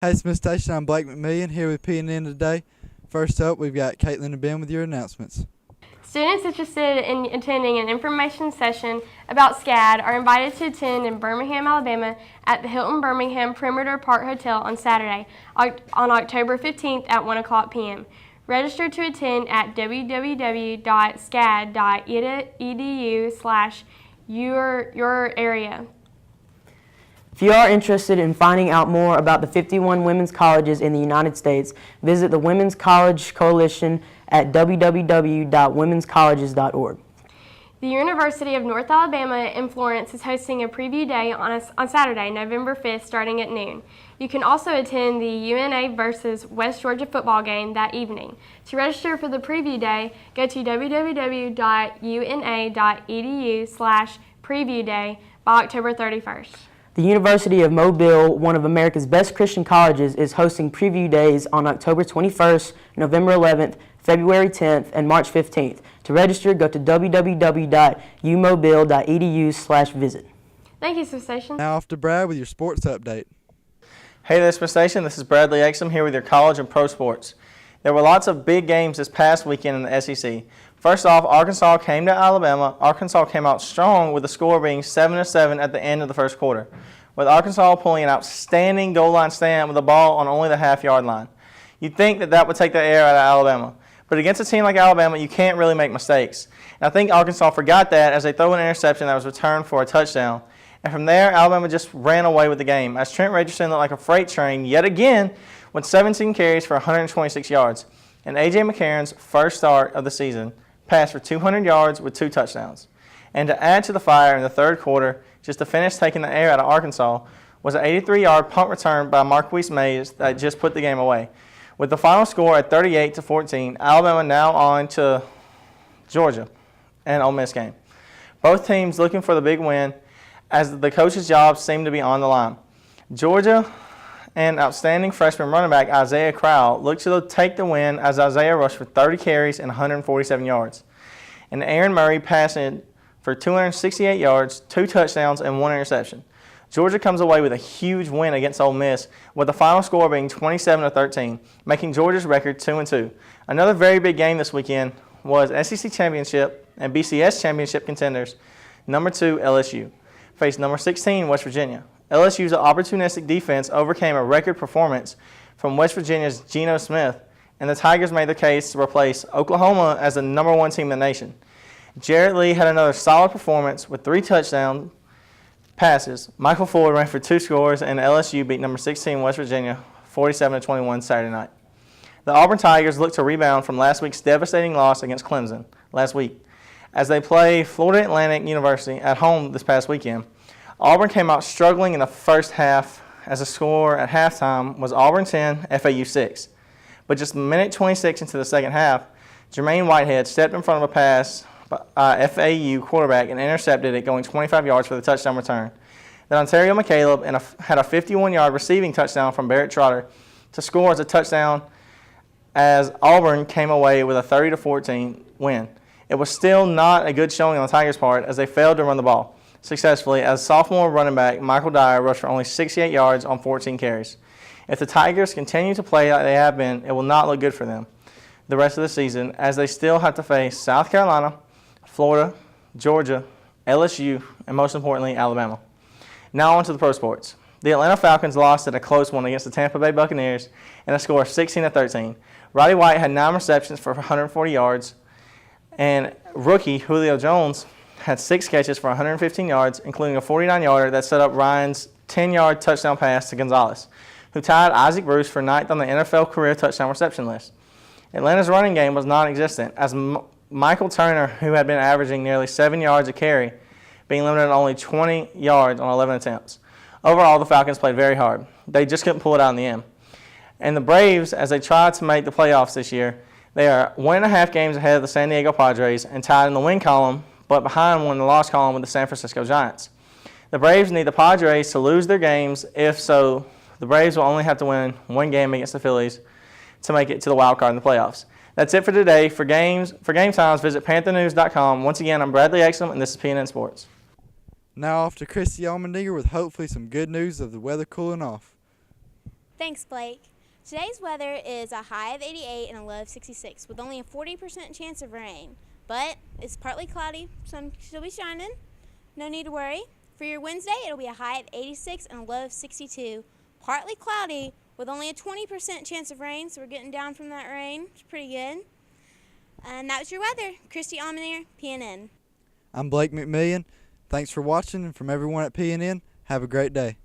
Hey, Smith Station, I'm Blake McMillian here with PNN today. First up, we've got Caitlin and Ben with your announcements. Students interested in attending an information session about SCAD are invited to attend in Birmingham, Alabama at the Hilton Birmingham Perimeter Park Hotel on Saturday, on October 15th at 1 o'clock p.m. Register to attend at www.scad.edu/your area. If you are interested in finding out more about the 51 women's colleges in the United States, visit the Women's College Coalition at www.womenscolleges.org. The University of North Alabama in Florence is hosting a preview day on Saturday, November 5th, starting at noon. You can also attend the UNA versus West Georgia football game that evening. To register for the preview day, go to www.una.edu/previewday by October 31st. The University of Mobile, one of America's best Christian colleges, is hosting preview days on October 21st, November 11th, February 10th, and March 15th. To register, go to www.umobile.edu/visit. Thank you, Smith Station. Now off to Brad with your sports update. Hey there, Smith Station. This is Bradley Exum here with your college and pro sports. There were lots of big games this past weekend in the SEC. First off, Arkansas came to Alabama. Arkansas came out strong with the score being 7-7 at the end of the first quarter, with Arkansas pulling an outstanding goal line stand with the ball on only the half-yard line. You'd think that would take the air out of Alabama, but against a team like Alabama, you can't really make mistakes. And I think Arkansas forgot that as they throw an interception that was returned for a touchdown. And from there, Alabama just ran away with the game as Trent Richardson looked like a freight train yet again with 17 carries for 126 yards. And A.J. McCarron's first start of the season passed for 200 yards with 2 touchdowns. And to add to the fire in the third quarter, just to finish taking the air out of Arkansas, was an 83-yard punt return by Marquise Mays that just put the game away. With the final score at 38-14, Alabama now on to Georgia and Ole Miss game. Both teams looking for the big win as the coach's jobs seem to be on the line. Georgia and outstanding freshman running back Isaiah Crowell looked to take the win as Isaiah rushed for 30 carries and 147 yards. And Aaron Murray passing for 268 yards, 2 touchdowns, and 1 interception. Georgia comes away with a huge win against Ole Miss, with the final score being 27-13, making Georgia's record 2-2. Another very big game this weekend was SEC Championship and BCS Championship contenders. Number 2, LSU, faced number 16, West Virginia. LSU's opportunistic defense overcame a record performance from West Virginia's Geno Smith, and the Tigers made the case to replace Oklahoma as the number 1 team in the nation. Jarrett Lee had another solid performance with 3 touchdown passes. Michael Ford ran for 2 scores, and LSU beat number 16 West Virginia 47-21 Saturday night. The Auburn Tigers look to rebound from last week's devastating loss against Clemson last week as they play Florida Atlantic University at home this past weekend. Auburn came out struggling in the first half as the score at halftime was Auburn 10, FAU 6. But just a minute 26 into the second half, Jermaine Whitehead stepped in front of a pass by FAU quarterback and intercepted it going 25 yards for the touchdown return. Then Ontario McCaleb had a 51-yard receiving touchdown from Barrett Trotter to score as a touchdown as Auburn came away with a 30-14 win. It was still not a good showing on the Tigers' part as they failed to run the ball successfully as sophomore running back Michael Dyer rushed for only 68 yards on 14 carries. If the Tigers continue to play like they have been, it will not look good for them the rest of the season as they still have to face South Carolina, Florida, Georgia, LSU, and most importantly, Alabama. Now on to the pro sports. The Atlanta Falcons lost at a close one against the Tampa Bay Buccaneers in a score of 16-13. Roddy White had 9 receptions for 140 yards, and rookie Julio Jones had 6 catches for 115 yards, including a 49-yarder that set up Ryan's 10-yard touchdown pass to Gonzalez, who tied Isaac Bruce for 9th on the NFL career touchdown reception list. Atlanta's running game was non-existent, as Michael Turner, who had been averaging nearly 7 yards a carry, being limited to only 20 yards on 11 attempts. Overall, the Falcons played very hard. They just couldn't pull it out in the end. And the Braves, as they tried to make the playoffs this year, they are 1.5 games ahead of the San Diego Padres and tied in the win column, but behind one in the loss column with the San Francisco Giants. The Braves need the Padres to lose their games. If so, the Braves will only have to win 1 game against the Phillies to make it to the wild card in the playoffs. That's it for today. For game times, visit panthernews.com. Once again, I'm Bradley Exum, and this is PNN Sports. Now off to Christy Allmendinger with hopefully some good news of the weather cooling off. Thanks, Blake. Today's weather is a high of 88 and a low of 66 with only a 40% chance of rain. But it's partly cloudy, sun still be shining. No need to worry. For your Wednesday, it'll be a high of 86 and a low of 62. Partly cloudy with only a 20% chance of rain, so we're getting down from that rain. It's pretty good. And that was your weather. Christy Almanier, PNN. I'm Blake McMillian. Thanks for watching, and from everyone at PNN, have a great day.